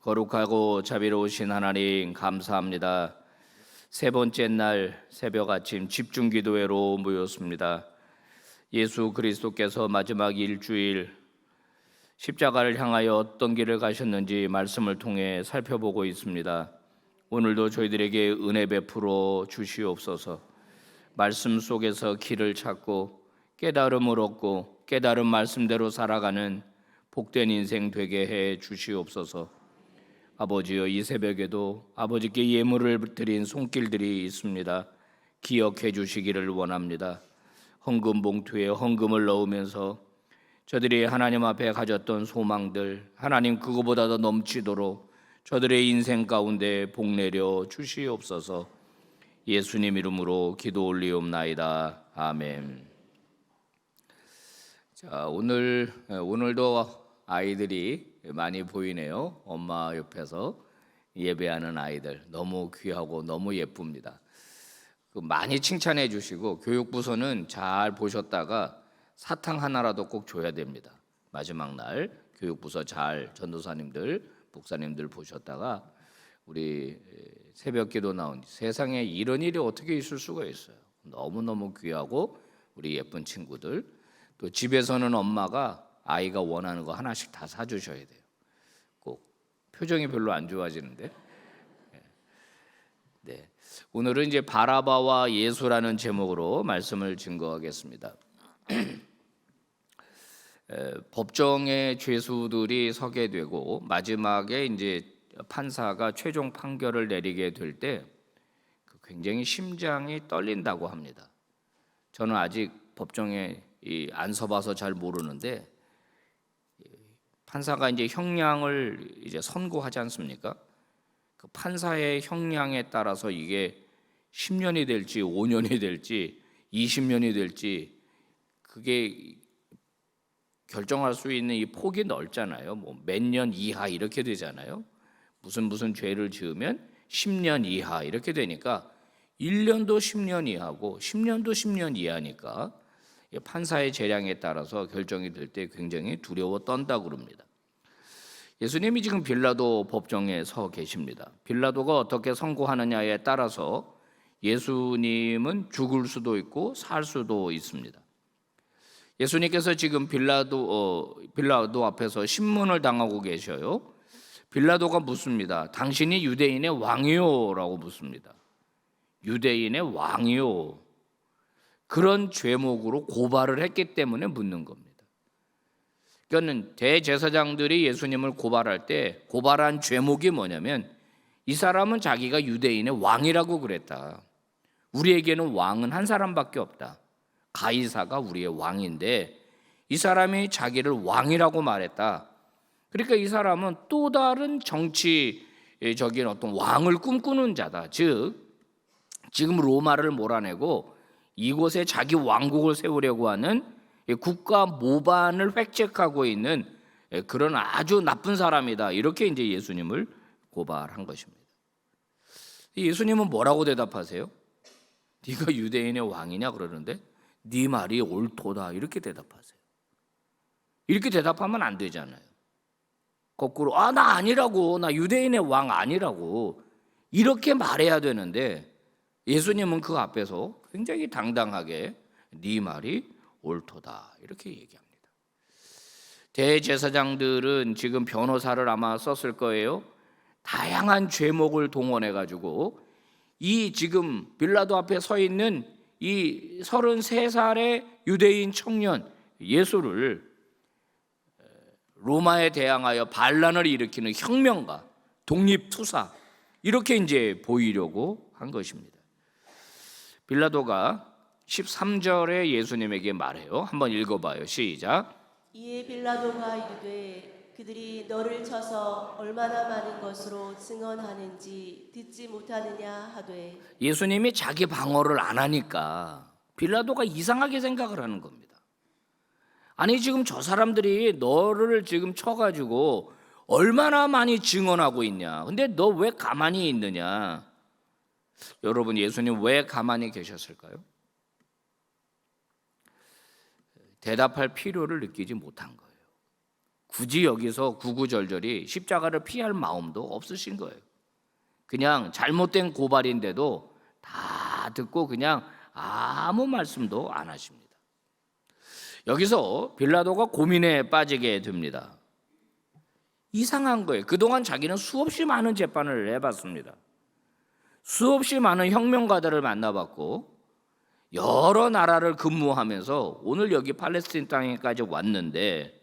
거룩하고 자비로우신 하나님 감사합니다. 세 번째 날 새벽 아침 집중 기도회로 모였습니다. 예수 그리스도께서 마지막 일주일 십자가를 향하여 어떤 길을 가셨는지 말씀을 통해 살펴보고 있습니다. 오늘도 저희들에게 은혜 베풀어 주시옵소서. 말씀 속에서 길을 찾고 깨달음을 얻고 깨달은 말씀대로 살아가는 복된 인생 되게 해 주시옵소서. 아버지여, 이 새벽에도 아버지께 예물을 드린 손길들이 있습니다. 기억해 주시기를 원합니다. 헌금 봉투에 헌금을 넣으면서 저들이 하나님 앞에 가졌던 소망들, 하나님 그거보다 더 넘치도록 저들의 인생 가운데 복 내려 주시옵소서. 예수님 이름으로 기도 올리옵나이다. 아멘. 자, 오늘도 아이들이 많이 보이네요. 엄마 옆에서 예배하는 아이들 너무 귀하고 너무 예쁩니다. 많이 칭찬해 주시고 교육부서는 잘 보셨다가 사탕 하나라도 꼭 줘야 됩니다. 마지막 날 교육부서 잘 전도사님들, 목사님들 보셨다가 우리 새벽기도 나온 세상에 이런 일이 어떻게 있을 수가 있어요. 너무너무 귀하고 우리 예쁜 친구들, 또 집에서는 엄마가 아이가 원하는 거 하나씩 다 사주셔야 돼요. 꼭 표정이 별로 안 좋아지는데. 네. 오늘은 이제 바라바와 예수라는 제목으로 말씀을 증거하겠습니다. 법정의 죄수들이 서게 되고 마지막에 이제 판사가 최종 판결을 내리게 될 때 굉장히 심장이 떨린다고 합니다. 저는 아직 법정에 안 서봐서 잘 모르는데 판사가 이제 형량을 이제 선고하지 않습니까? 그 판사의 형량에 따라서 이게 10년이 될지 5년이 될지 20년이 될지 그게 결정할 수 있는 이 폭이 넓잖아요. 뭐 몇 년 이하 이렇게 되잖아요. 무슨 죄를 지으면 10년 이하 이렇게 되니까 1년도 10년 이하고 10년도 10년 이하니까 판사의 재량에 따라서 결정이 될 때 굉장히 두려워 떤다고 그럽니다. 예수님이 지금 빌라도 법정에 서 계십니다. 빌라도가 어떻게 선고하느냐에 따라서 예수님은 죽을 수도 있고 살 수도 있습니다. 예수님께서 지금 빌라도 앞에서 신문을 당하고 계셔요. 빌라도가 묻습니다. 당신이 유대인의 왕이요? 라고 묻습니다. 유대인의 왕이요? 그런 죄목으로 고발을 했기 때문에 묻는 겁니다. 그러니까 대제사장들이 예수님을 고발할 때 고발한 죄목이 뭐냐면 이 사람은 자기가 유대인의 왕이라고 그랬다. 우리에게는 왕은 한 사람밖에 없다. 가이사가 우리의 왕인데 이 사람이 자기를 왕이라고 말했다. 그러니까 이 사람은 또 다른 정치적인 어떤 왕을 꿈꾸는 자다. 즉 지금 로마를 몰아내고 이곳에 자기 왕국을 세우려고 하는 국가 모반을 획책하고 있는 그런 아주 나쁜 사람이다. 이렇게 이제 예수님을 고발한 것입니다. 예수님은 뭐라고 대답하세요? 네가 유대인의 왕이냐 그러는데 네 말이 옳도다 이렇게 대답하세요. 이렇게 대답하면 안 되잖아요. 거꾸로 나 아니라고, 나 유대인의 왕 아니라고 이렇게 말해야 되는데 예수님은 그 앞에서 굉장히 당당하게 네 말이 옳도다 이렇게 얘기합니다. 대제사장들은 지금 변호사를 아마 썼을 거예요. 다양한 죄목을 동원해 가지고 이 지금 빌라도 앞에 서 있는 이 33살의 유대인 청년 예수를 로마에 대항하여 반란을 일으키는 혁명가, 독립투사 이렇게 이제 보이려고 한 것입니다. 빌라도가 13절에 예수님에게 말해요. 한번 읽어봐요. 시작. 이에 빌라도가 이르되 그들이 너를 쳐서 얼마나 많은 것으로 증언하는지 듣지 못하느냐 하되. 예수님이 자기 방어를 안 하니까 빌라도가 이상하게 생각을 하는 겁니다. 아니 지금 저 사람들이 너를 지금 쳐가지고 얼마나 많이 증언하고 있냐. 근데 너 왜 가만히 있느냐. 여러분 예수님 왜 가만히 계셨을까요? 대답할 필요를 느끼지 못한 거예요. 굳이 여기서 구구절절히 십자가를 피할 마음도 없으신 거예요. 그냥 잘못된 고발인데도 다 듣고 그냥 아무 말씀도 안 하십니다. 여기서 빌라도가 고민에 빠지게 됩니다. 이상한 거예요. 그동안 자기는 수없이 많은 재판을 해봤습니다. 수없이 많은 혁명가들을 만나봤고 여러 나라를 근무하면서 오늘 여기 팔레스틴 땅에까지 왔는데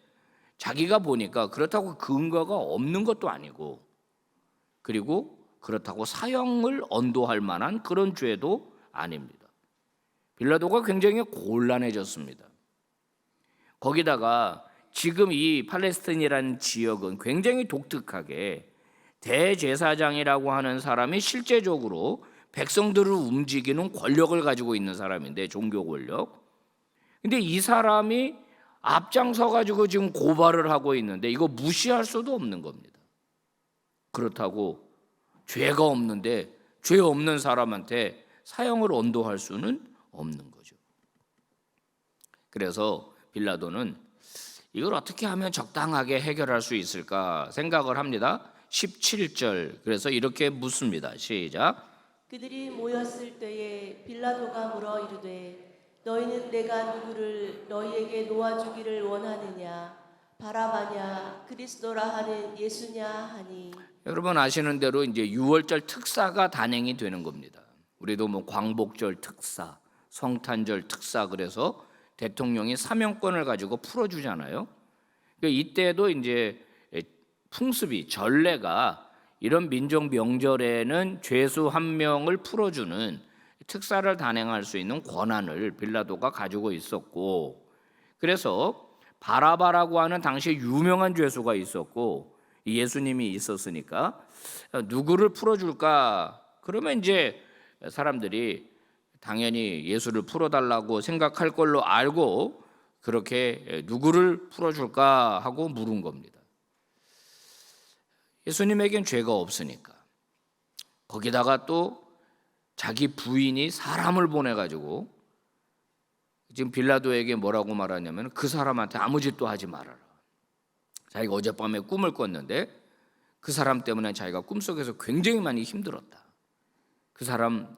자기가 보니까 그렇다고 근거가 없는 것도 아니고 그리고 그렇다고 사형을 언도할 만한 그런 죄도 아닙니다. 빌라도가 굉장히 곤란해졌습니다. 거기다가 지금 이 팔레스틴이라는 지역은 굉장히 독특하게 대제사장이라고 하는 사람이 실제적으로 백성들을 움직이는 권력을 가지고 있는 사람인데, 종교 권력. 근데 이 사람이 앞장서 가지고 지금 고발을 하고 있는데 이거 무시할 수도 없는 겁니다. 그렇다고 죄가 없는데 죄 없는 사람한테 사형을 언도할 수는 없는 거죠. 그래서 빌라도는 이걸 어떻게 하면 적당하게 해결할 수 있을까 생각을 합니다. 17절. 그래서 이렇게 묻습니다. 시작. 그들이 모였을 때에 빌라도가 물어 이르되 너희는 내가 누구를 너희에게 놓아주기를 원하느냐 바라바냐 그리스도라 하는 예수냐 하니. 여러분 아시는 대로 이제 6월절 특사가 단행이 되는 겁니다. 우리도 뭐 광복절 특사, 성탄절 특사 그래서 대통령이 사명권을 가지고 풀어주잖아요. 그러니까 이때도 이제 풍습이 전례가 이런 민족 명절에는 죄수 한 명을 풀어주는 특사를 단행할 수 있는 권한을 빌라도가 가지고 있었고, 그래서 바라바라고 하는 당시 유명한 죄수가 있었고 예수님이 있었으니까 누구를 풀어줄까? 그러면 이제 사람들이 당연히 예수를 풀어달라고 생각할 걸로 알고 그렇게 누구를 풀어줄까 하고 물은 겁니다. 예수님에겐 죄가 없으니까. 거기다가 또 자기 부인이 사람을 보내가지고 지금 빌라도에게 뭐라고 말하냐면 그 사람한테 아무 짓도 하지 말아라. 자기가 어젯밤에 꿈을 꿨는데 그 사람 때문에 자기가 꿈속에서 굉장히 많이 힘들었다. 그 사람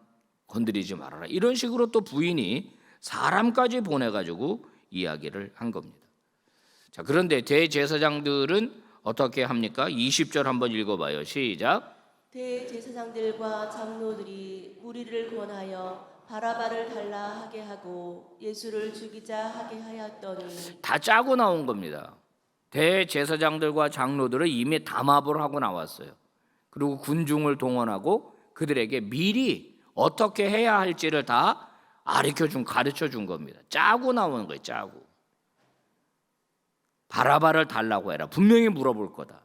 건드리지 말아라. 이런 식으로 또 부인이 사람까지 보내가지고 이야기를 한 겁니다. 자, 그런데 대제사장들은 어떻게 합니까? 20절 한번 읽어봐요. 시작. 대제사장들과 장로들이 무리를 권하여 바라바를 달라 하게 하고 예수를 죽이자 하게 하였더니. 다 짜고 나온 겁니다. 대제사장들과 장로들은 이미 담합을 하고 나왔어요. 그리고 군중을 동원하고 그들에게 미리 어떻게 해야 할지를 다 가르쳐 준 겁니다. 짜고 나오는 거예요. 짜고. 바라바를 달라고 해라. 분명히 물어볼 거다.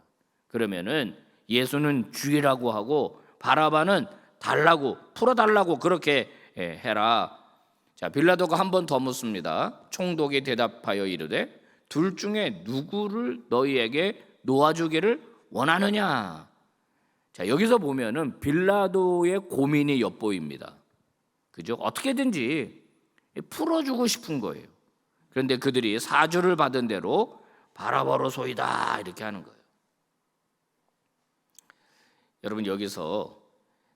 그러면은 예수는 죽이라고 하고 바라바는 달라고, 풀어달라고 그렇게 해라. 자, 빌라도가 한 번 더 묻습니다. 총독이 대답하여 이르되 둘 중에 누구를 너희에게 놓아주기를 원하느냐? 자, 여기서 보면은 빌라도의 고민이 엿보입니다. 그죠? 어떻게든지 풀어주고 싶은 거예요. 그런데 그들이 사주를 받은 대로 바라바로 소이다 이렇게 하는 거예요. 여러분 여기서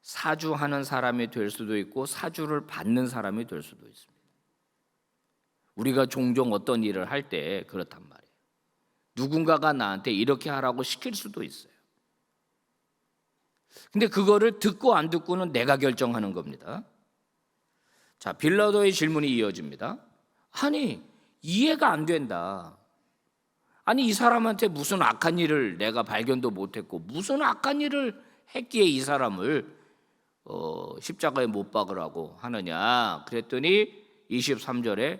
사주하는 사람이 될 수도 있고 사주를 받는 사람이 될 수도 있습니다. 우리가 종종 어떤 일을 할 때 그렇단 말이에요. 누군가가 나한테 이렇게 하라고 시킬 수도 있어요. 근데 그거를 듣고 안 듣고는 내가 결정하는 겁니다. 자, 빌라도의 질문이 이어집니다. 아니, 이해가 안 된다. 아니, 이 사람한테 무슨 악한 일을 내가 발견도 못했고 무슨 악한 일을 했기에 이 사람을 십자가에 못 박으라고 하느냐. 그랬더니 23절에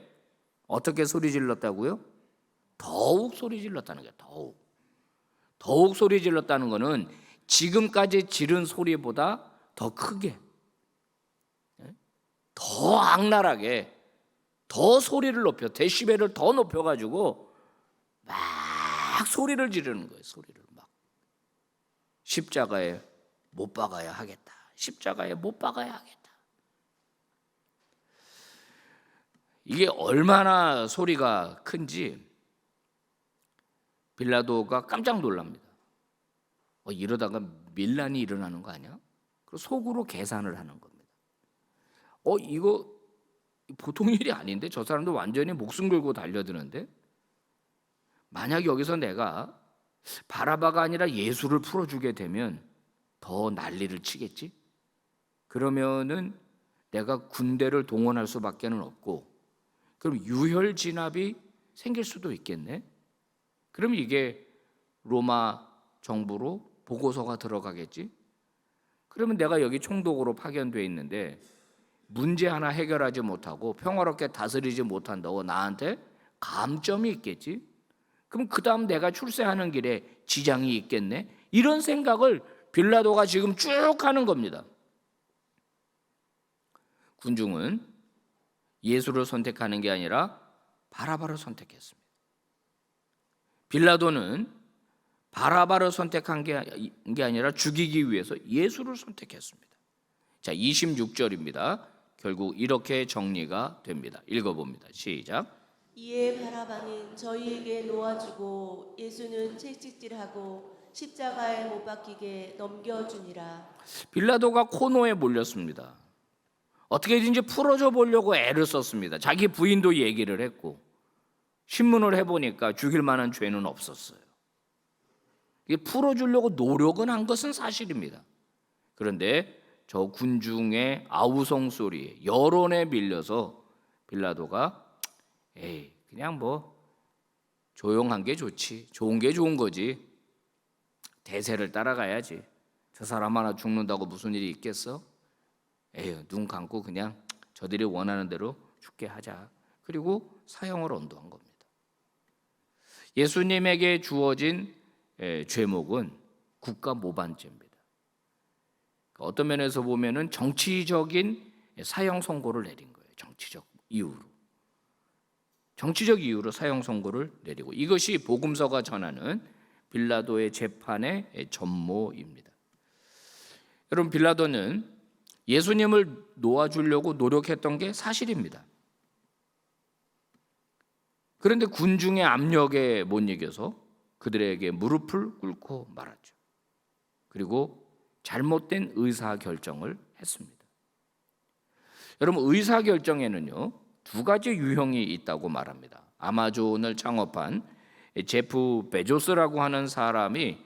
어떻게 소리 질렀다고요? 더욱 소리 질렀다는 거예요. 더욱 소리 질렀다는 거는 지금까지 지른 소리보다 더 크게, 더 악랄하게, 더 소리를 높여, 데시벨을 더 높여가지고 막 소리를 지르는 거예요. 소리를 막. 십자가에 못 박아야 하겠다. 십자가에 못 박아야 하겠다. 이게 얼마나 소리가 큰지 빌라도가 깜짝 놀랍니다. 이러다가 밀란이 일어나는 거 아니야? 그리고 속으로 계산을 하는 겁니다. 이거 보통 일이 아닌데, 저 사람도 완전히 목숨 걸고 달려드는데, 만약 여기서 내가 바라바가 아니라 예수를 풀어주게 되면 더 난리를 치겠지? 그러면은 내가 군대를 동원할 수밖에는 없고, 그럼 유혈 진압이 생길 수도 있겠네. 그럼 이게 로마 정부로 보고서가 들어가겠지? 그러면 내가 여기 총독으로 파견돼 있는데 문제 하나 해결하지 못하고 평화롭게 다스리지 못한다고 나한테 감점이 있겠지? 그럼 그 다음 내가 출세하는 길에 지장이 있겠네? 이런 생각을 빌라도가 지금 쭉 하는 겁니다. 군중은 예수를 선택하는 게 아니라 바라바를 선택했습니다. 빌라도는 바라바를 선택한 게 아니라 죽이기 위해서 예수를 선택했습니다. 자, 26절입니다. 결국 이렇게 정리가 됩니다. 읽어봅니다. 시작. 이에 바라바는 저희에게 놓아주고 예수는 채찍질하고 십자가에 못 박히게 넘겨주니라. 빌라도가 코너에 몰렸습니다. 어떻게든지 풀어줘 보려고 애를 썼습니다. 자기 부인도 얘기를 했고, 신문을 해보니까 죽일 만한 죄는 없었어요. 이게 풀어주려고 노력은 한 것은 사실입니다. 그런데 저 군중의 아우성 소리에, 여론에 밀려서 빌라도가 그냥 조용한 게 좋지, 좋은 게 좋은 거지, 대세를 따라가야지, 저 사람 하나 죽는다고 무슨 일이 있겠어? 눈 감고 그냥 저들이 원하는 대로 죽게 하자. 그리고 사형을 언도한 겁니다. 예수님에게 주어진 죄목은 국가 모반죄입니다. 어떤 면에서 보면은 정치적인 사형 선고를 내린 거예요. 정치적 이유로 사형 선고를 내리고, 이것이 복음서가 전하는 빌라도의 재판의 전모입니다. 여러분, 빌라도는 예수님을 놓아주려고 노력했던 게 사실입니다. 그런데 군중의 압력에 못 이겨서 그들에게 무릎을 꿇고 말았죠. 그리고 잘못된 의사결정을 했습니다. 여러분, 의사결정에는요, 두 가지 유형이 있다고 말합니다. 아마존을 창업한 제프 베조스라고 하는 사람이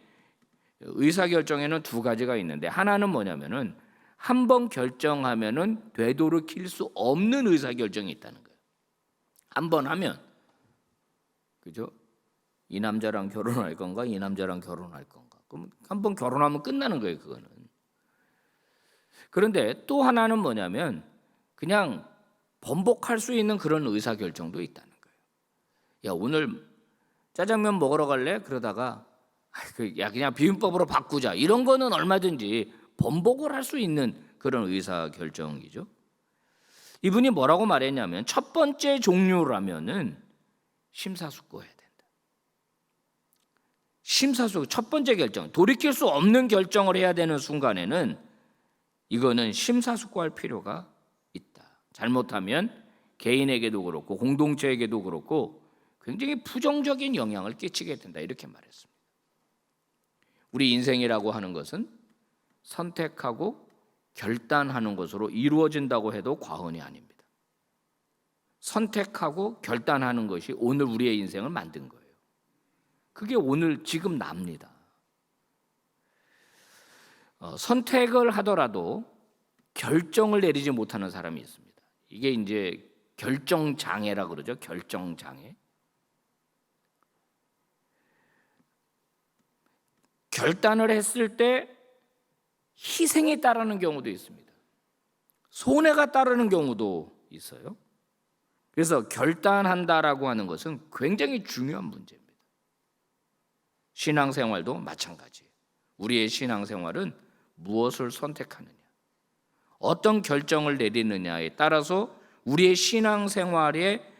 의사결정에는 두 가지가 있는데, 하나는 뭐냐면은 한 번 결정하면은 되돌이킬 수 없는 의사결정이 있다는 거예요. 한 번 하면, 그죠? 이 남자랑 결혼할 건가, 이 남자랑 결혼할 건가. 그럼 한 번 결혼하면 끝나는 거예요, 그거는. 그런데 또 하나는 뭐냐면 그냥 번복할 수 있는 그런 의사결정도 있다는 거예요. 야, 오늘 짜장면 먹으러 갈래? 그러다가 야, 그냥 비빔밥으로 바꾸자. 이런 거는 얼마든지 번복을 할 수 있는 그런 의사결정이죠. 이분이 뭐라고 말했냐면, 첫 번째 종류라면은 심사숙고해야 된다. 첫 번째 결정, 돌이킬 수 없는 결정을 해야 되는 순간에는 이거는 심사숙고할 필요가 있다. 잘못하면 개인에게도 그렇고 공동체에게도 그렇고 굉장히 부정적인 영향을 끼치게 된다. 이렇게 말했습니다. 우리 인생이라고 하는 것은 선택하고 결단하는 것으로 이루어진다고 해도 과언이 아닙니다. 선택하고 결단하는 것이 오늘 우리의 인생을 만든 거예요. 그게 오늘 지금 납니다. 선택을 하더라도 결정을 내리지 못하는 사람이 있습니다. 이게 이제 결정장애라 그러죠. 결정장애. 결단을 했을 때 희생이 따르는 경우도 있습니다. 손해가 따르는 경우도 있어요. 그래서 결단한다라고 하는 것은 굉장히 중요한 문제입니다. 신앙생활도 마찬가지예요. 우리의 신앙생활은 무엇을 선택하느냐, 어떤 결정을 내리느냐에 따라서 우리의 신앙생활의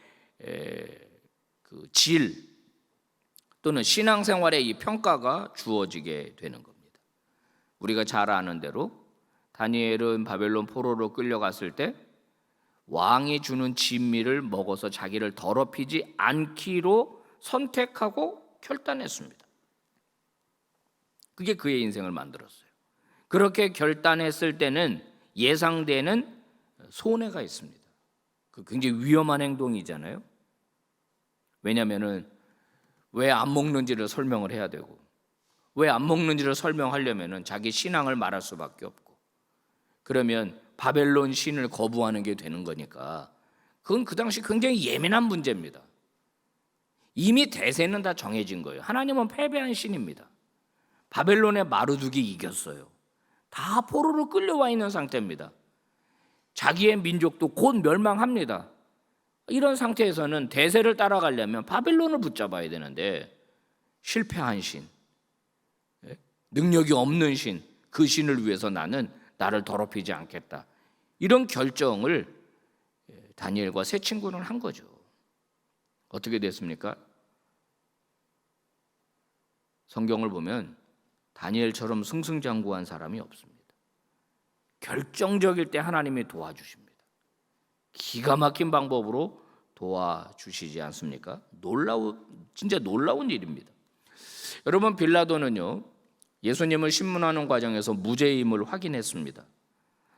그 질 또는 신앙생활의 이 평가가 주어지게 되는 겁니다. 우리가 잘 아는 대로 다니엘은 바벨론 포로로 끌려갔을 때 왕이 주는 진미를 먹어서 자기를 더럽히지 않기로 선택하고 결단했습니다. 그게 그의 인생을 만들었어요. 그렇게 결단했을 때는 예상되는 손해가 있습니다. 그 굉장히 위험한 행동이잖아요. 왜냐하면은 왜 안 먹는지를 설명을 해야 되고, 왜 안 먹는지를 설명하려면은 자기 신앙을 말할 수밖에 없고, 그러면 바벨론 신을 거부하는 게 되는 거니까 그건 그 당시 굉장히 예민한 문제입니다. 이미 대세는 다 정해진 거예요. 하나님은 패배한 신입니다. 바벨론의 마르둑이 이겼어요. 다 포로로 끌려와 있는 상태입니다. 자기의 민족도 곧 멸망합니다. 이런 상태에서는 대세를 따라가려면 바벨론을 붙잡아야 되는데, 실패한 신, 능력이 없는 신, 그 신을 위해서 나를 더럽히지 않겠다, 이런 결정을 다니엘과 세 친구는 한 거죠. 어떻게 됐습니까? 성경을 보면 다니엘처럼 승승장구한 사람이 없습니다. 결정적일 때 하나님이 도와주십니다. 기가 막힌 방법으로 도와주시지 않습니까? 진짜 놀라운 일입니다. 여러분, 빌라도는요, 예수님을 신문하는 과정에서 무죄임을 확인했습니다.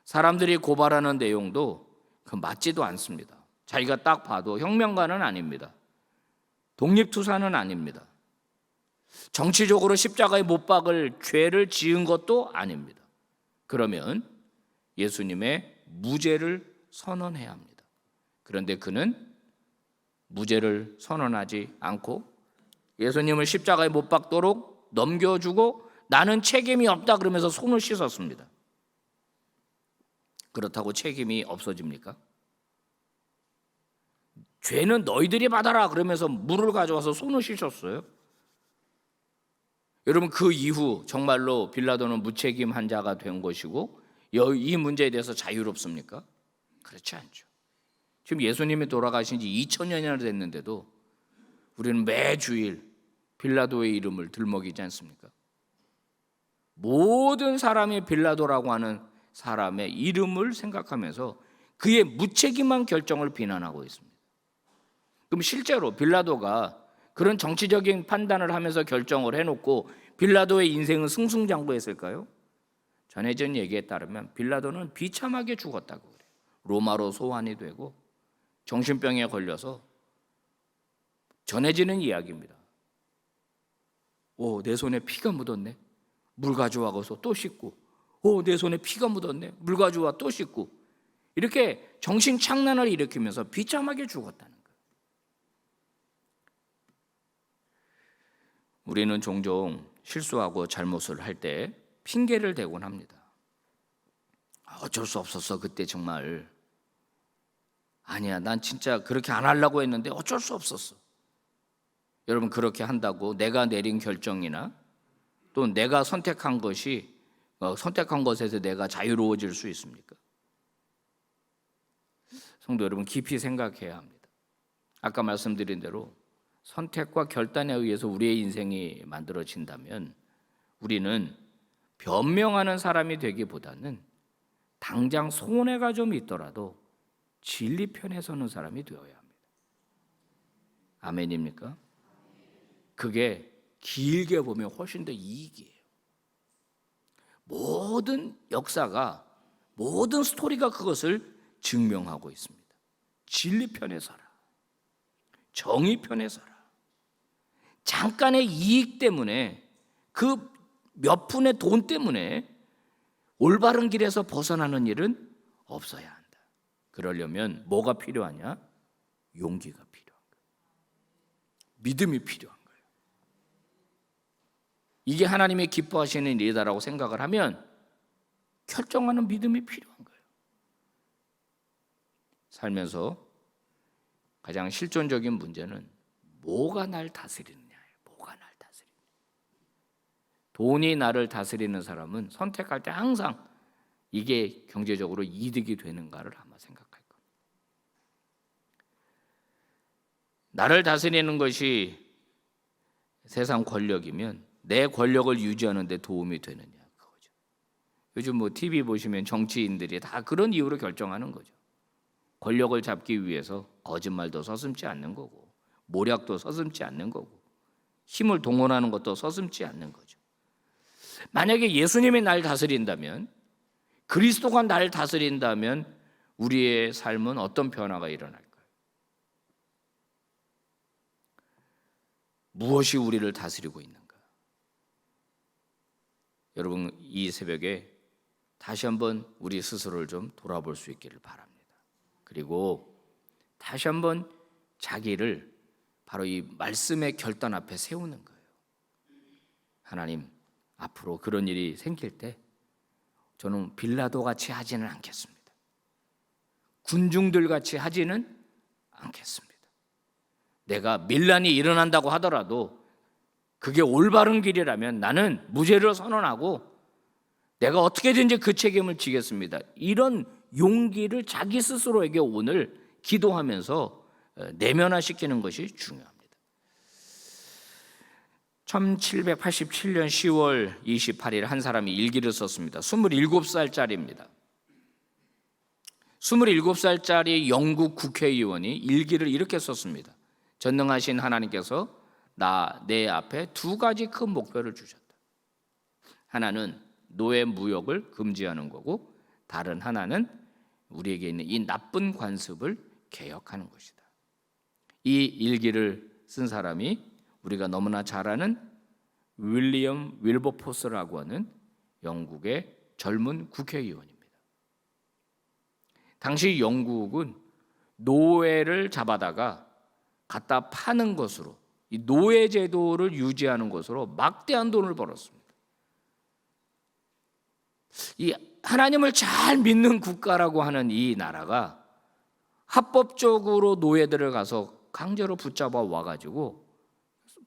사람들이 고발하는 내용도 맞지도 않습니다. 자기가 딱 봐도 혁명가는 아닙니다. 독립투사는 아닙니다. 정치적으로 십자가에 못 박을 죄를 지은 것도 아닙니다. 그러면 예수님의 무죄를 선언해야 합니다. 그런데 그는 무죄를 선언하지 않고 예수님을 십자가에 못 박도록 넘겨주고 나는 책임이 없다 그러면서 손을 씻었습니다. 그렇다고 책임이 없어집니까? 죄는 너희들이 받아라 그러면서 물을 가져와서 손을 씻었어요. 여러분, 그 이후 정말로 빌라도는 무책임한 자가 된 것이고 이 문제에 대해서 자유롭습니까? 그렇지 않죠. 지금 예수님이 돌아가신 지 2000년이나 됐는데도 우리는 매주일 빌라도의 이름을 들먹이지 않습니까? 모든 사람이 빌라도라고 하는 사람의 이름을 생각하면서 그의 무책임한 결정을 비난하고 있습니다. 그럼 실제로 빌라도가 그런 정치적인 판단을 하면서 결정을 해놓고 빌라도의 인생은 승승장구했을까요? 전해진 얘기에 따르면 빌라도는 비참하게 죽었다고 그래요. 로마로 소환이 되고 정신병에 걸려서, 전해지는 이야기입니다. 내 손에 피가 묻었네. 물 가져와서 또 씻고, 내 손에 피가 묻었네. 물 가져와 또 씻고, 이렇게 정신착란을 일으키면서 비참하게 죽었다는 거예요. 우리는 종종 실수하고 잘못을 할 때 핑계를 대곤 합니다. 어쩔 수 없었어. 그때 정말 아니야, 난 진짜 그렇게 안 하려고 했는데 어쩔 수 없었어. 여러분, 그렇게 한다고 내가 내린 결정이나 또 내가 선택한 것에서 내가 자유로워질 수 있습니까? 성도 여러분, 깊이 생각해야 합니다. 아까 말씀드린 대로 선택과 결단에 의해서 우리의 인생이 만들어진다면 우리는 변명하는 사람이 되기보다는 당장 손해가 좀 있더라도 진리 편에 서는 사람이 되어야 합니다. 아멘입니까? 그게 길게 보면 훨씬 더 이익이에요. 모든 역사가, 모든 스토리가 그것을 증명하고 있습니다. 진리 편에 서라. 정의 편에 서라. 잠깐의 이익 때문에, 그 몇 푼의 돈 때문에 올바른 길에서 벗어나는 일은 없어야 한다. 그러려면 뭐가 필요하냐? 용기가 필요한 거예요. 믿음이 필요한 거예요. 이게 하나님이 기뻐하시는 일이다라고 생각을 하면 결정하는 믿음이 필요한 거예요. 살면서 가장 실존적인 문제는 뭐가 날 다스리느냐예요. 뭐가 날 다스리느냐. 돈이 나를 다스리는 사람은 선택할 때 항상 이게 경제적으로 이득이 되는가를 아마 생각할 겁니다. 나를 다스리는 것이 세상 권력이면 내 권력을 유지하는 데 도움이 되느냐, 그거죠. 요즘 TV 보시면 정치인들이 다 그런 이유로 결정하는 거죠. 권력을 잡기 위해서 거짓말도 서슴지 않는 거고, 모략도 서슴지 않는 거고, 힘을 동원하는 것도 서슴지 않는 거죠. 만약에 예수님이 날 다스린다면, 그리스도가 날 다스린다면 우리의 삶은 어떤 변화가 일어날까요? 무엇이 우리를 다스리고 있는가? 여러분, 이 새벽에 다시 한번 우리 스스로를 좀 돌아볼 수 있기를 바랍니다. 그리고 다시 한번 자기를 바로 이 말씀의 결단 앞에 세우는 거예요. 하나님, 앞으로 그런 일이 생길 때 저는 빌라도 같이 하지는 않겠습니다. 군중들 같이 하지는 않겠습니다. 내가 밀란이 일어난다고 하더라도 그게 올바른 길이라면 나는 무죄를 선언하고 내가 어떻게든지 그 책임을 지겠습니다. 이런 용기를 자기 스스로에게 오늘 기도하면서 내면화시키는 것이 중요합니다. 1787년 10월 28일 한 사람이 일기를 썼습니다. 27살짜리입니다. 27살짜리 영국 국회의원이 일기를 이렇게 썼습니다. 전능하신 하나님께서 내 앞에 두 가지 큰 목표를 주셨다. 하나는 노예 무역을 금지하는 거고, 다른 하나는 우리에게 있는 이 나쁜 관습을 개혁하는 것이다. 이 일기를 쓴 사람이 우리가 너무나 잘 아는 윌리엄 윌버포스라고 하는 영국의 젊은 국회의원입니다. 당시 영국은 노예를 잡아다가 갖다 파는 것으로, 이 노예 제도를 유지하는 것으로 막대한 돈을 벌었습니다. 이 하나님을 잘 믿는 국가라고 하는 이 나라가 합법적으로 노예들을 가서 강제로 붙잡아 와가지고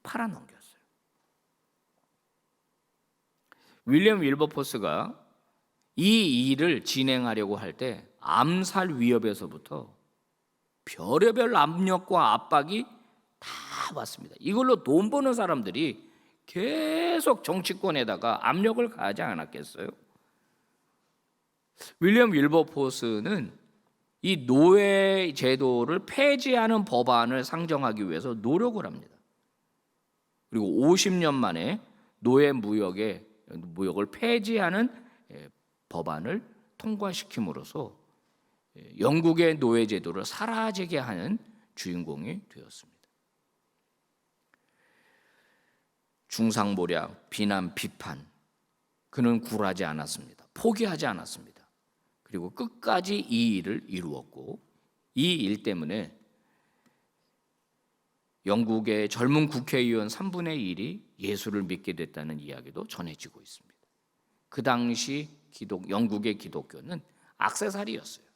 팔아넘겼어요. 윌리엄 윌버포스가 이 일을 진행하려고 할 때 암살 위협에서부터 별의별 압력과 압박이 다 왔습니다. 이걸로 돈 버는 사람들이 계속 정치권에다가 압력을 가하지 않았겠어요? 윌리엄 윌버포스는 이 노예 제도를 폐지하는 법안을 상정하기 위해서 노력을 합니다. 그리고 50년 만에 노예 무역을 폐지하는 법안을 통과시킴으로써 영국의 노예 제도를 사라지게 하는 주인공이 되었습니다. 중상모략, 비난, 비판, 그는 굴하지 않았습니다. 포기하지 않았습니다. 그리고 끝까지 이 일을 이루었고, 이 일 때문에 영국의 젊은 국회의원 3분의 1이 예수를 믿게 됐다는 이야기도 전해지고 있습니다. 그 당시 영국의 기독교는 액세서리였어요.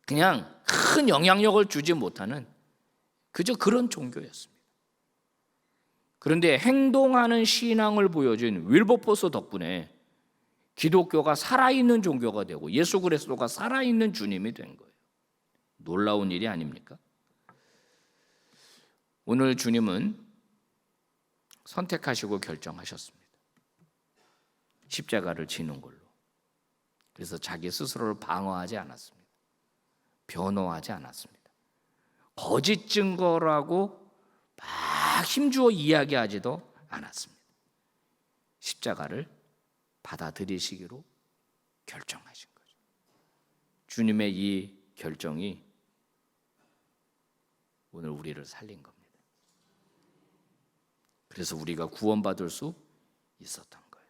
그냥 큰 영향력을 주지 못하는 그저 그런 종교였습니다. 그런데 행동하는 신앙을 보여준 윌버포스 덕분에 기독교가 살아있는 종교가 되고 예수 그리스도가 살아있는 주님이 된 거예요. 놀라운 일이 아닙니까? 오늘 주님은 선택하시고 결정하셨습니다. 십자가를 지는 걸로. 그래서 자기 스스로를 방어하지 않았습니다. 변호하지 않았습니다. 거짓 증거라고 막 힘주어 이야기하지도 않았습니다. 십자가를 받아들이시기로 결정하신 거죠. 주님의 이 결정이 오늘 우리를 살린 겁니다. 그래서 우리가 구원받을 수 있었던 거예요.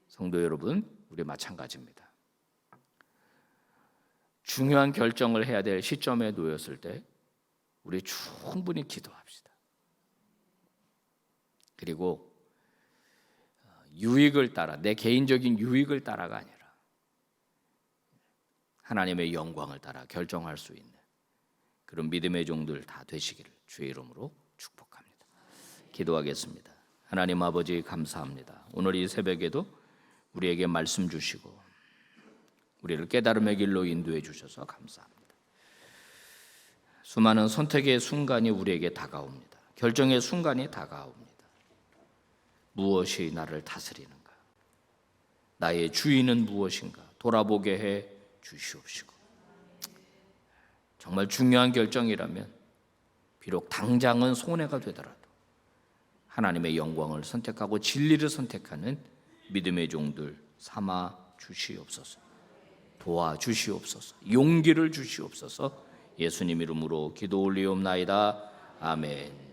성도 여러분, 우리 마찬가지입니다. 중요한 결정을 해야 될 시점에 놓였을 때 우리 충분히 기도합시다. 그리고 유익을 따라, 내 개인적인 유익을 따라가 아니라 하나님의 영광을 따라 결정할 수 있는 그런 믿음의 종들 다 되시기를 주의 이름으로 축복합니다. 기도하겠습니다. 하나님 아버지 감사합니다. 오늘 이 새벽에도 우리에게 말씀 주시고 우리를 깨달음의 길로 인도해 주셔서 감사합니다. 수많은 선택의 순간이 우리에게 다가옵니다. 결정의 순간이 다가옵니다. 무엇이 나를 다스리는가? 나의 주인은 무엇인가? 돌아보게 해 주시옵시고, 정말 중요한 결정이라면 비록 당장은 손해가 되더라도 하나님의 영광을 선택하고 진리를 선택하는 믿음의 종들 삼아 주시옵소서. 도와주시옵소서. 용기를 주시옵소서. 예수님 이름으로 기도 올리옵나이다. 아멘.